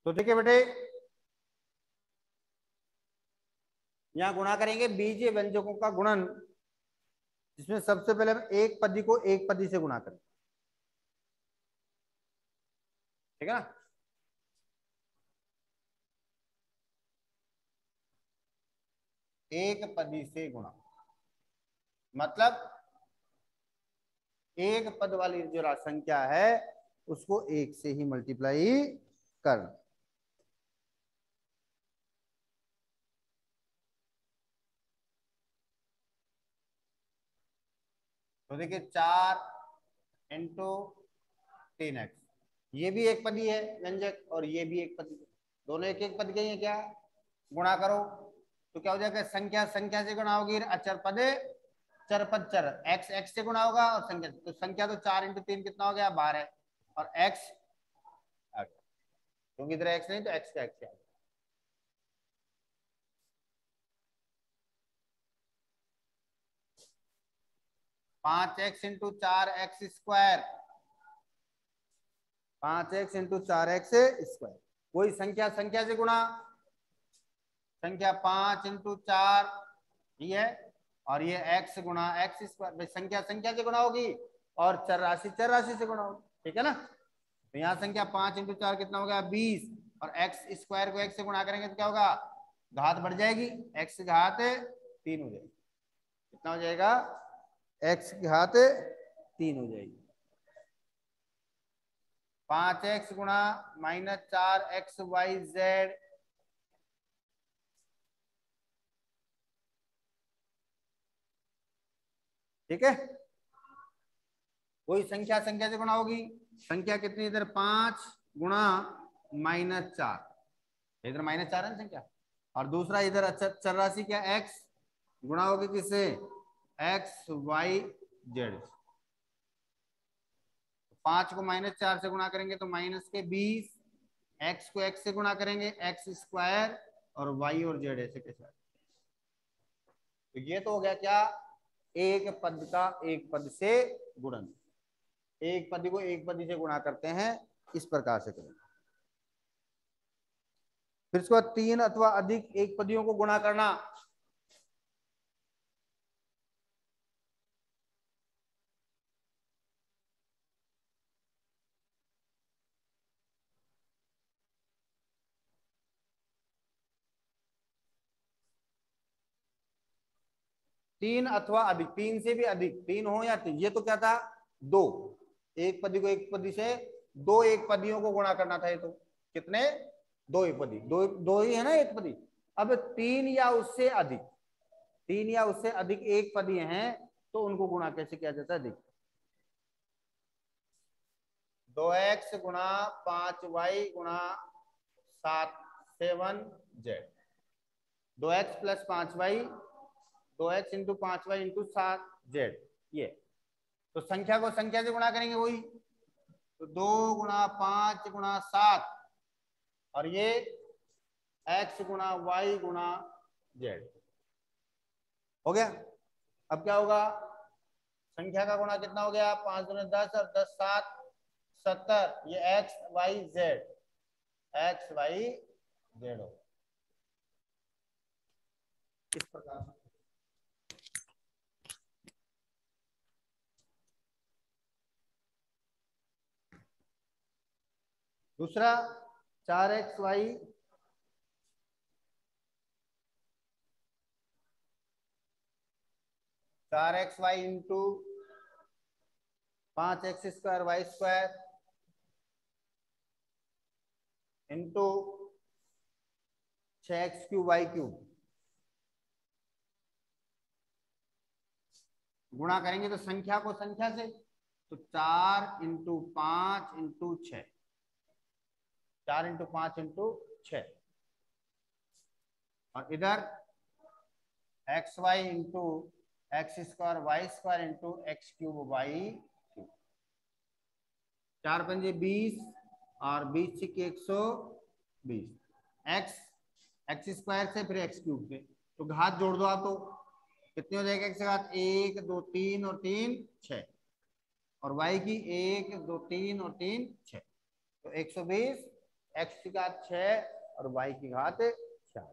तो देखिए बेटे, यहां गुणा करेंगे बीजीय व्यंजकों का गुणन, जिसमें सबसे पहले हम एक पदी को एक पदी से गुणा करें। ठीक है ना। एक पदी से गुणा मतलब एक पद वाली जो राशि संख्या है उसको एक से ही मल्टीप्लाई करना। तो देखिए 4 × 3x, ये भी एक पदी है व्यंजक और ये भी एक पदी है, दोनों एक एक पद के हैं। क्या गुणा करो तो क्या हो जाएगा, संख्या संख्या से गुणा होगी, अचर पद चर पद चर, x x से गुणा होगा और संख्या, तो संख्या तो 4 × 3 कितना हो गया 12 और x आ गया, क्योंकि इधर x नहीं तो x का x आ गया। 5x × 4x², 5x × 4x², कोई संख्या संख्या से गुणा, संख्या 5 × 4 ये है और ये x गुणा x², संख्या संख्या से गुणा होगी और चर राशि से गुणा होगी। ठीक है ना। तो यहाँ संख्या 5 × 4 कितना हो गया 20 और x² को x से गुणा करेंगे तो क्या होगा, घात बढ़ जाएगी, x की घात 3 हो जाएगी। कितना हो जाएगा, x की घात 3 हो जाएगी। 5x गुणा -4xyz, ठीक है। कोई संख्या संख्या से गुणा होगी, संख्या कितनी इधर 5 गुणा -4, इधर -4 है ना संख्या, और दूसरा इधर चर राशि क्या x गुणा होगी किससे, xyz। 5 को -4 से गुणा करेंगे तो -20, x को x से गुणा करेंगे x² और y और z ऐसे के साथ। तो ये तो हो गया क्या, एक पद का एक पद से गुणन, एक पदी को एक पदी से गुणा करते हैं, इस प्रकार से करेंगे। फिर उसके बाद 3 अथवा अधिक एक पदियों को गुणा करना। तीन अथवा अधिक, तीन से भी अधिक, तीन हो या तीन, ये तो क्या था, दो, एक पदी को एक पदी से दो एक पदियों को गुणा करना था। ये तो कितने, दो एक पदी, दो दो ही है ना एक पदी। अब तीन या उससे अधिक, तीन या उससे अधिक एक पदी हैं तो उनको गुणा कैसे किया जाता है, देखिए 2x गुणा 5y गुणा 7 z, 2x + 5y, 2x × 5y × 7z, ये तो संख्या को संख्या से गुणा करेंगे वही, तो 2 × 5 × 7 और ये x गुणा y गुणा z हो गया। अब क्या होगा, संख्या का गुणा कितना हो गया, 5 × 10 और 10 7 70, ये x y z हो इस प्रकार। दूसरा 4xy 4xy × 5x² y² into 6x³ y³ गुणा करेंगे तो संख्या को संख्या से, तो 4 × 5 × 6, 4 × 5 × 6 और इधर xy × x² y² × x³ y³, 4 × 20 और 20 × 120, x² से फिर x³ से, तो घात जोड़ दो आप, तो कितनी हो जाएगी, x की घात 1 2 3 और 3 6 और y की 1 2 3 और 3 6, तो 120 x की घात 6 और y की घात 4।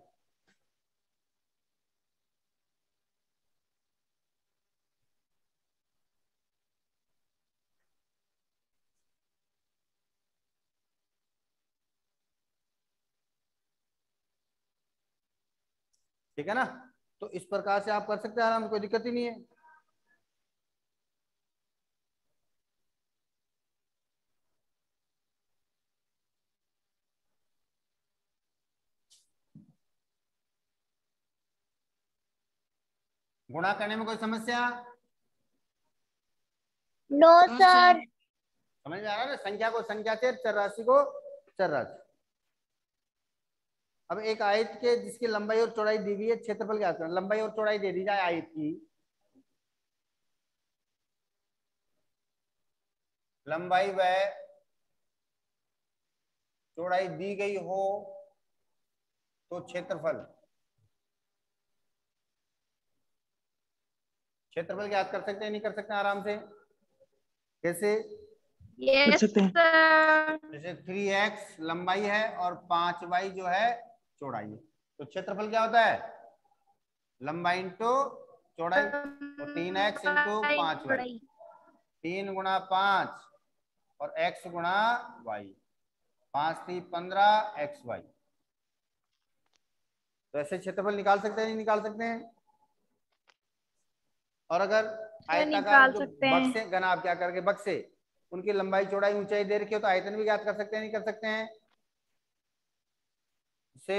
ठीक है ना। तो इस प्रकार से आप कर सकते हैं आराम से, कोई दिक्कत ही नहीं है। गुणा करने में कोई समस्या? No sir. समझ में आ रहा है ना, संख्या को संख्या से, चर राशि को चर राशि। अब एक आयत के जिसकी लंबाई और चौड़ाई दी गई है, क्षेत्रफल क्या करना, लंबाई और चौड़ाई दे दी जाए आयत की, लंबाई व चौड़ाई दी गई हो तो क्षेत्रफल, क्षेत्रफल याद कर सकते हैं नहीं कर सकते हैं आराम से? कैसे? Yes sir. जैसे 3x लंबाई है और 5y जो है चौड़ाई है, तो क्षेत्रफल क्या होता है? लंबाई इंटू चौड़ाई, तो 3x इंटू 5y, 3 गुणा 5 और x गुणा y, 5 3 15 xy। तो ऐसे क्षेत्रफल निकाल सकते हैं नहीं निकाल सकते हैं? और अगर आयताकार निकाल जो सकते हैं। बक्से घना, आप क्या करके बक्से, उनकी लंबाई चौड़ाई ऊंचाई दे रखी हो तो आयतन भी ज्ञात कर सकते हैं नहीं कर सकते हैं? से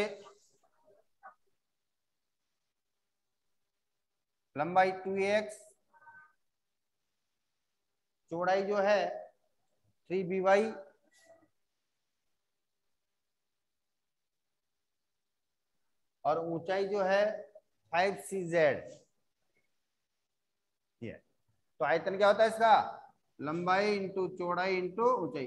लंबाई 2x, चौड़ाई जो है 3by, और ऊंचाई जो है 5cz। ये तो आयतन क्या होता है इसका? लंबाई इंटू चौड़ाई इंटू ऊंचाई,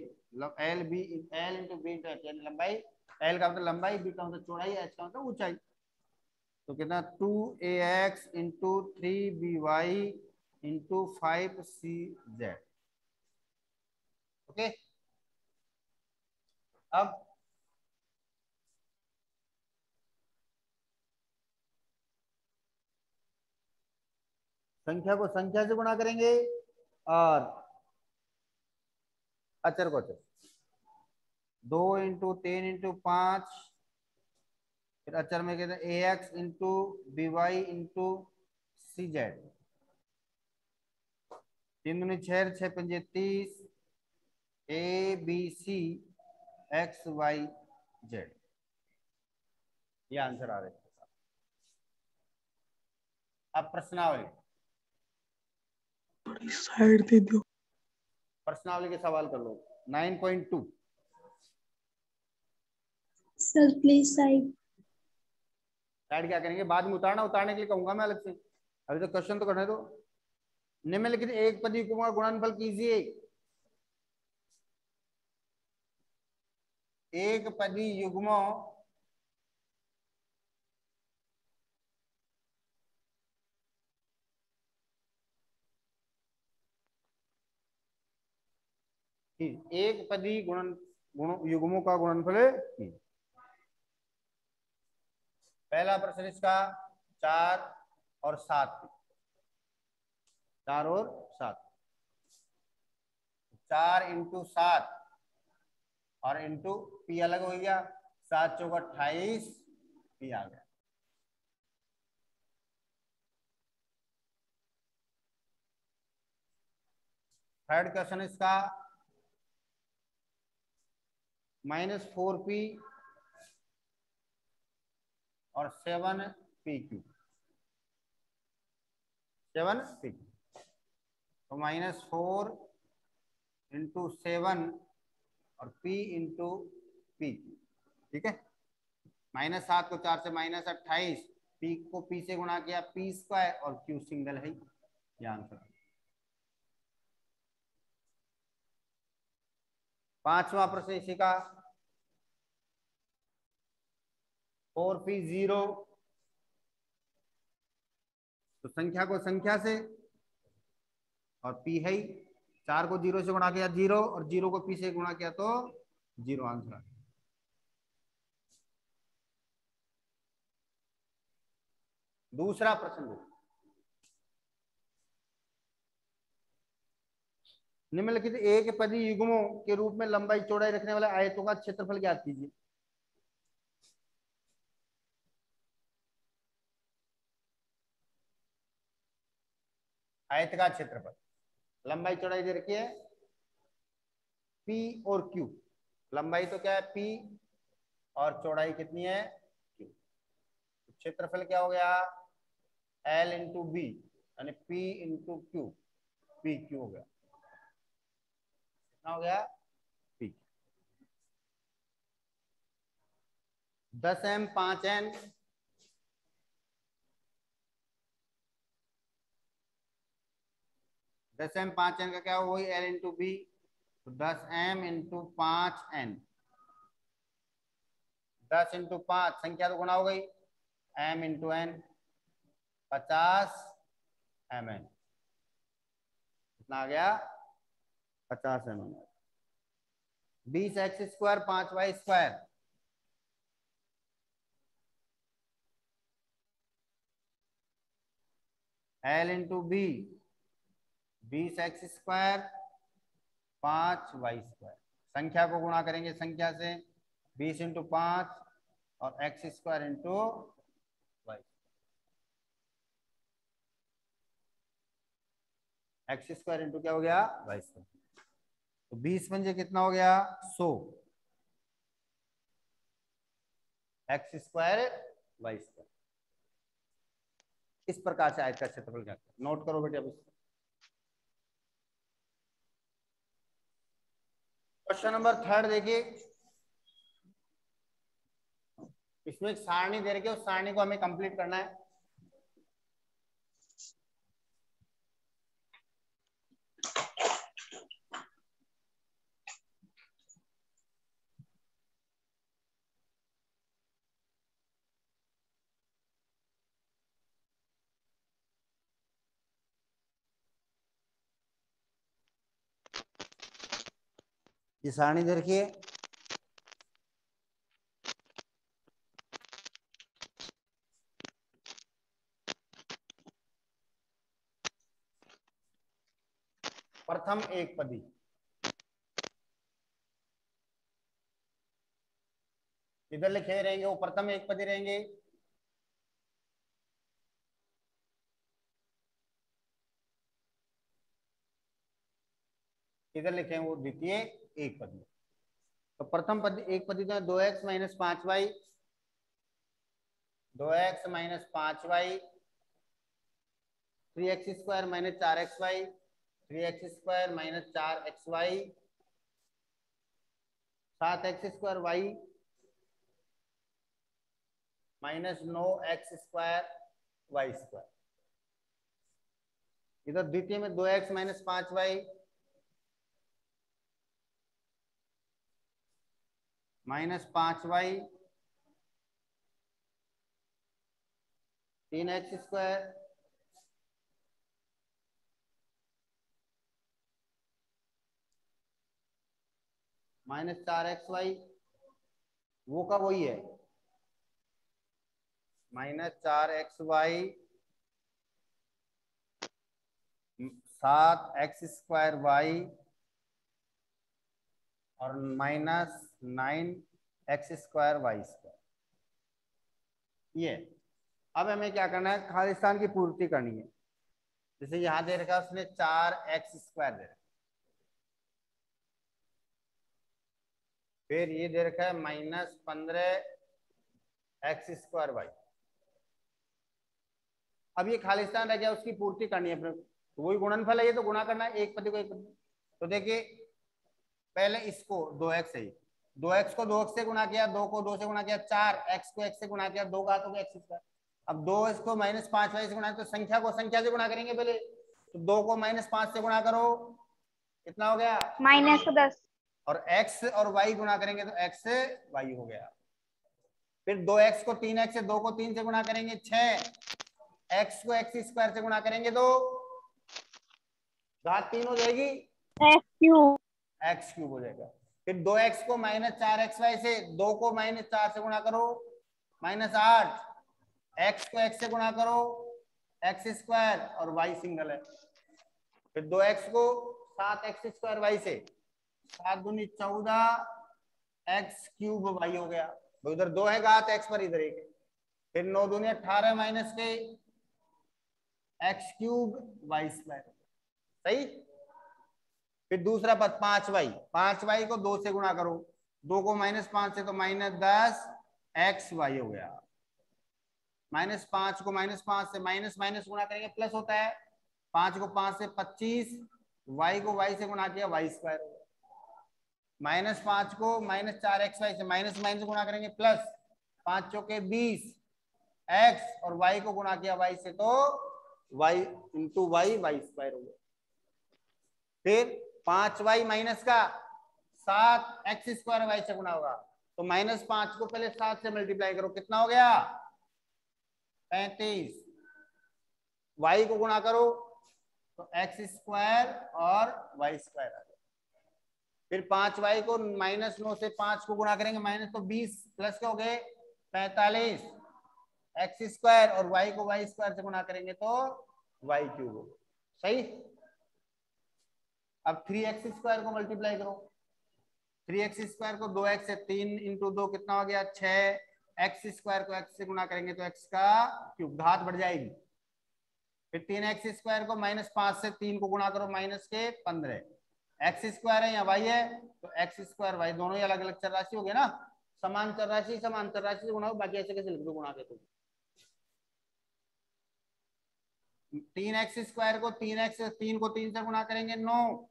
l b, l into b into h, यानी लंबाई, एल का मतलब लंबाई, बी का मतलब चौड़ाई, एच का मतलब ऊंचाई। तो कितना 2ax into 3by into 5cz। Okay. अब संख्या को संख्या से गुणा करेंगे और अचर को अचर, 2 इंटू 3 इंटू 5, फिर अचर में कहते हैं ax into B Y into C Z, 3 दूनी 6, 6 पंजे 30, A B C X Y Z, ये आंसर आ रहे हैं। अब प्रश्नावली, साइड दे दो। प्रश्नावली के सवाल कर लो। 9.2 सर प्लीज साइड। साइड क्या करेंगे, बाद में उतारना, उतारने के लिए कहूंगा मैं अलग से, अभी तो क्वेश्चन तो करने दो। निम्नलिखित एक पदी का गुणनफल कीजिए। एक पदी युग्मों एक पदी युग्मों का गुणनफल कीजिए। पहला प्रश्न इसका 4 और 7, 4 और 7, 4 इंटू 7 और इंटू पी अलग हो गया, 7 चौका 28, पी आ गया। थर्ड क्वेश्चन इसका -4p और 7pq, 7pq, तो -4 इंटू 7 और p इंटू पी, ठीक है। -7 को 4 से -28, पी को पी से गुणा किया, पी स्क्वायर, और क्यू सिंगल है, ये आंसर। पांचवा प्रश्न इसी का 4p0, तो संख्या को संख्या से और p है, 4 को 0 से गुणा किया 0 और 0 को p से गुणा किया तो 0 आंसर। दूसरा प्रश्न देखो, निम्नलिखित एक पदी युग्मों के रूप में लंबाई चौड़ाई रखने वाले आयतों का क्षेत्रफल ज्ञात कीजिए। आयत का क्षेत्रफल, लंबाई चौड़ाई दे रखी है P और Q। लंबाई तो क्या है P और चौड़ाई कितनी है Q। क्षेत्रफल क्या हो गया L इंटू बी यानी P इंटू Q, PQ हो गया। कितना हो गया P। 10m 5n 10m 5n का क्या हो, वही L इंटू बी, तो 10m इंटू 5n, 10 इंटू 5 संख्या तो गुणा हो गई, m इंटू n 50 mn। कितना आ गया 50 mn। 20x square 5y square, L into b 20x square 5y square. संख्या को गुणा करेंगे संख्या से, 20 इंटू 5 और x square into y, x square into क्या हो गया वाई स्क्वायर। तो 20 पंजे कितना हो गया 100, एक्स स्क्वायर वाई स्क्वायर। इस प्रकार से आयत का क्षेत्रफल क्या है, नोट करो बेटे। अब क्वेश्चन नंबर 3 देखिए, इसमें एक सारणी दे रखी है, उस सारणी को हमें कंप्लीट करना है। ये सारणी दे रखी है, प्रथम एक पदी, इधर लिखे रहेंगे वो प्रथम एक पदी रहेंगे, इधर लिखे वो द्वितीय एक पदी। तो प्रथम पदी एक पदी तो 2x minus 5y, 2x minus 5y, 3x square minus 4xy, 3x square minus 4xy, 7x square y minus 9x square y square. इधर द्वितीय में 2x minus 5y minus 5y, 3x square minus 4xy, वो का वही है minus 4xy, 7x square y और minus 9x square y square. ये अब हमें क्या करना है, खालिस्तान की पूर्ति करनी है। जैसे यहां दे रखा है उसने 4x स्क्वायर दे रखा, फिर ये दे रखा है माइनस 15x स्क्वायर वाई। अब ये खालिस्तान रह गया, उसकी पूर्ति करनी है अपने, तो वही गुणनफल है, ये तो गुणा करना है एक पदी को एक पदी। तो देखिए पहले इसको 2x है, 2x को 2x से गुणा किया, 2 को 2 से गुणा किया, 4x को x से गुणा किया, 2 घात हो गया x स्क्वायर। अब 2 इसको माइनस 5y से गुणा, तो संख्या को संख्या से गुणा करेंगे पहले, तो 2 को माइनस 5 से गुणा करो, कितना हो गया -10, और x और y गुणा करेंगे तो x से y हो गया। फिर 2x को 3x से, 2 को 3 से गुणा करेंगे 6, x को x स्क्वायर से गुणा करेंगे तो घात 3 हो जाएगी, x क्यूब हो जाएगा। फिर 2x को माइनस 4xy से, 2 को माइनस 4 से गुणा करो, -8, एक्स को एक्स से गुणा करो, एक्स स्क्वायर और वाई सिंगल है। फिर 2x को 7x स्क्वायर वाई से, 7 दूनी 14 एक्स क्यूब वाई हो गया। तो उधर 2 है घात x पर, इधर 1 है। फिर 9 दूनी 18 माइनस के एक्स क्यूब वाई स्क्वायर, सही। फिर दूसरा पद 5y, 5y को 2 से गुणा करो, 2 को -5 से तो -10 एक्स वाई हो गया। -5 को -5 से माइनस माइनस गुणा करेंगे प्लस होता है, 5 को 5 से 25, y को y से गुणा किया वाई स्क्वायर हो गया। -5 को -4xy से माइनस माइनस गुणा करेंगे प्लस, 5 चौके 20 x और y को गुणा किया y से तो y into y y square हो गया। फिर 5y माइनस का 7x स्क्वायर वाई से गुणा होगा, तो -5 को पहले 7 से मल्टीप्लाई करो, कितना हो गया 35। y को गुणा करो तो x स्क्वायर और y स्क्वायर आ गया। फिर 5y को -9 से 5 को गुणा करेंगे, माइनस तो 20 प्लस के हो गए 45 एक्स स्क्वायर और y को y स्क्वायर से गुणा करेंगे तो y क्यूब हो गया, सही। अब 3x स्क्वायर को मल्टीप्लाई करो, 3x स्क्वायर को 2x से 3 इंटू 2 कितना हो गया 6, एक्स स्क्वायर को x से गुणा करेंगे तो x का क्यूब, घात बढ़ जाएगी। फिर 3x स्क्वायर को -5 से 3 को गुणा करो, माइनस के 15, एक्स स्क्वायर है या y है तो एक्स स्क्वायर y, दोनों ही अलग अलग चर राशि हो गए ना, समान चर राशि से गुणा हो, बाकी ऐसे कैसे लिख दो गुणा के। तो 3x स्क्वायर को 3 को 3 से गुणा करेंगे 9,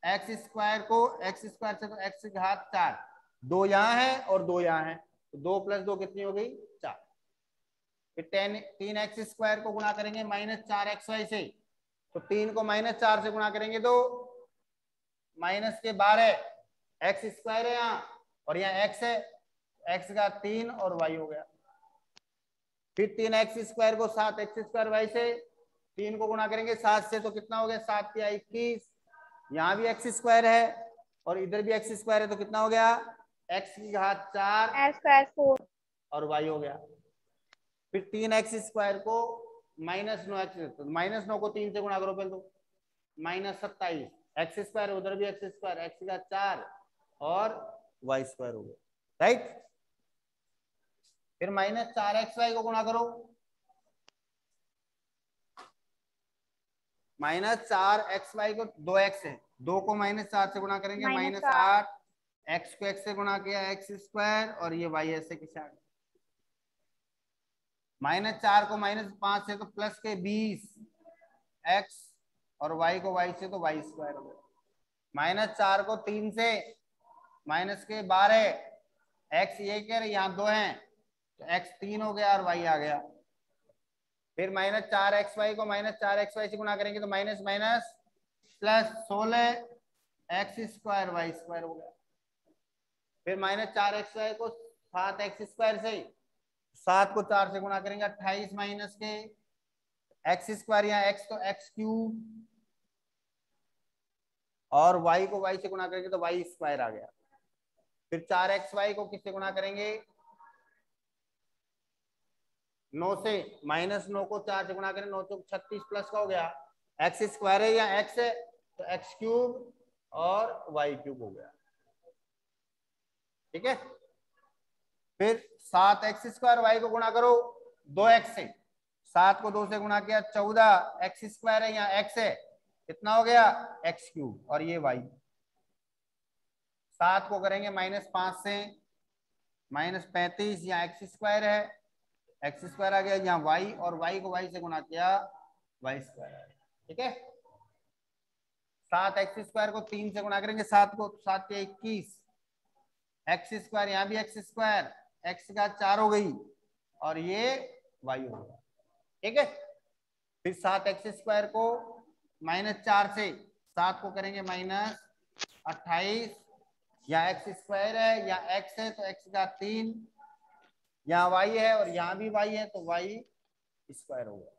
एक्स स्क्वायर को एक्स स्क्वायर से तो x घात 4, 2 यहाँ है और 2 यहाँ है, तो 2 + 2 कितनी हो गई 4। फिर 3x स्क्वायर को गुणा करेंगे -4xy से, तो 3 को -4 से गुणा करेंगे तो माइनस के 12, एक्स स्क्वायर है यहाँ और यहाँ x है, x का 3 और y हो गया। फिर 3x स्क्वायर को 7x स्क्वायर वाई से, 3 को गुणा करेंगे 7 से तो कितना हो गया 7 × 21, यहाँ भी एक्स स्क्वायर है और इधर भी एक्स स्क्वायर है, तो कितना हो गया x की घात 4 4 और y हो गया। फिर 3x स्क्वायर को -9x, तो -9 को 3 से गुणा करो पहले तो, -27 एक्स स्क्वायर, उधर भी एक्स स्क्वायर, एक्स का 4 और वाई स्क्वायर हो गया, राइट। फिर -4xy को गुणा करो, -4xy को 2x है, 2 को -4 से गुणा करेंगे -8, x को x से गुणा किया एक्स स्क्वायर और ये y ऐसे के साथ, -4 को -5 से तो प्लस के 20 x और y को y से तो y स्क्वायर हो गया। -4 को 3 से माइनस के 12, x ये कह रहे यहाँ 2 हैं तो x 3 हो गया और y आ गया। फिर -4xy को -4xy से गुणा करेंगे तो minus minus plus 16 x square y square हो गया। फिर -4xy को 7x स्क्वायर से, 7 को 4 से गुणा करेंगे 28 माइनस के एक्स स्क्वायर, यहाँ x तो x क्यूब और y को y से गुणा करेंगे तो y स्क्वायर आ गया। फिर 4xy को किससे गुणा करेंगे 9 से, -9 को 4 से गुणा करें 9 तो 36 प्लस का हो गया, एक्स स्क्वायर है या x है तो x क्यूब और y क्यूब हो गया, ठीक है। फिर 7x स्क्वायर y को गुणा करो 2x से, 7 को 2 से गुणा किया 14, एक्स स्क्वायर है या x है कितना हो गया x क्यूब और ये y। 7 को करेंगे -5 से, -35 यहाँ एक्स स्क्वायर है, एक्स स्क्वायर आ गया, यहाँ y और y को y से गुणा किया y स्क्वायर आ गया, ठीक है। 7x स्क्वायर को 3 से गुणा करेंगे 7 को, 7 के 21, एक्स स्क्वायर यहाँ भी एक्स स्क्वायर, एक्स का 4 हो गई और ये y हो गया, ठीक है। फिर 7x स्क्वायर को -4 से, 7 को करेंगे -28, यहाँ एक्स स्क्वायर है या x है तो x का 3, यहाँ y है और यहाँ भी y है तो y स्क्वायर हो गया।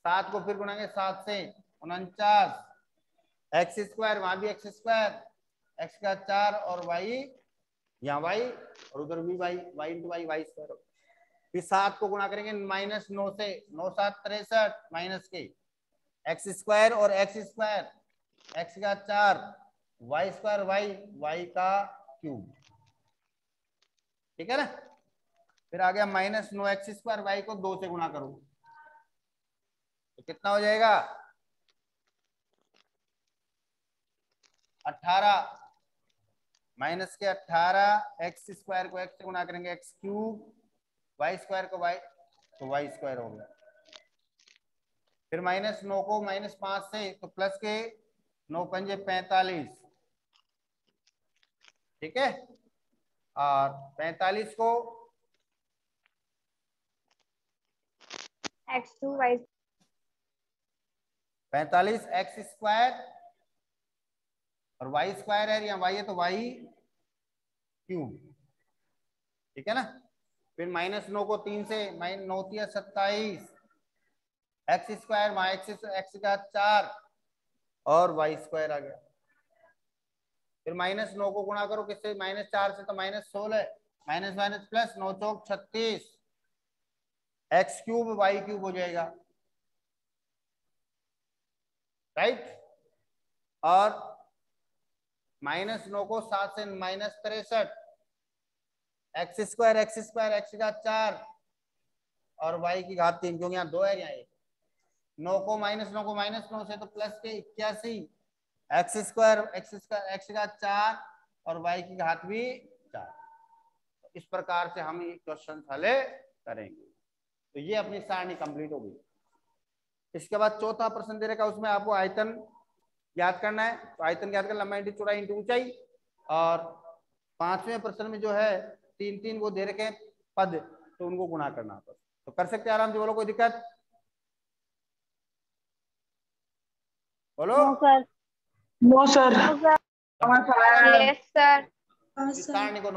7 को फिर गुणाएंगे 7 से 49, एक्स स्क्वायर वहां भी एक्स स्क्वायर, एक्स का 4 और y, यहाँ y और उधर भी y, y into y square हो गया। फिर 7 को गुणा करेंगे -9 से, 9 7 63 माइनस के एक्स स्क्वायर और एक्स स्क्वायर एक्स का 4 वाई स्क्वायर वाई का क्यूब, ठीक है ना। फिर आ गया -9 x स्क्वायर वाई को 2 से गुणा करो तो कितना हो जाएगा 18 माइनस के 18 एक्स स्क्वायर को एक्स से गुणा करेंगे एक्स क्यूब, वाई स्क्वायर को वाई तो वाई स्क्वायर हो गया। फिर -9 को -5 से तो प्लस के 9 पंजे 45, ठीक है। और 45 को x2 y 45 एक्स स्क्वायर और वाई स्क्वायर है, यहाँ वाई है तो वाई क्यूब, ठीक है ना। फिर -9 को 3 से, -9 27 एक्स स्क्वायर वाई एक्स का 4 और वाई स्क्वायर आ गया। फिर -9 को गुणा करो किससे, -4 से तो -16 माइनस माइनस प्लस 9 चौक 36 एक्स क्यूब वाई क्यूब हो जाएगा, राइट। और -9 को 7 से -63 एक्स स्क्वायर एक्स का 4 और वाई की घात 3, क्योंकि यहाँ 2 है यहाँ 1। 9 को -9 से तो प्लस के 81 एक्स स्क्वायर एक्स का 4 और वाई की घात भी 4। इस प्रकार से हम ये क्वेश्चन हल करेंगे। तो ये अपनी सारणी कंप्लीट हो गई। इसके बाद चौथा प्रश्न दे रखा, उसमें आपको आयतन याद करना है। तो आयतन याद करना, लंबाई इंटू चौड़ाई इंटू ऊंचाई। और 5वें प्रश्न में जो है 3 वो दे रखे पद, तो उनको गुणा करना होता। तो कर सकते हैं आराम से, बोलो कोई दिक्कत बोलो। No sir yes sir. सारणी को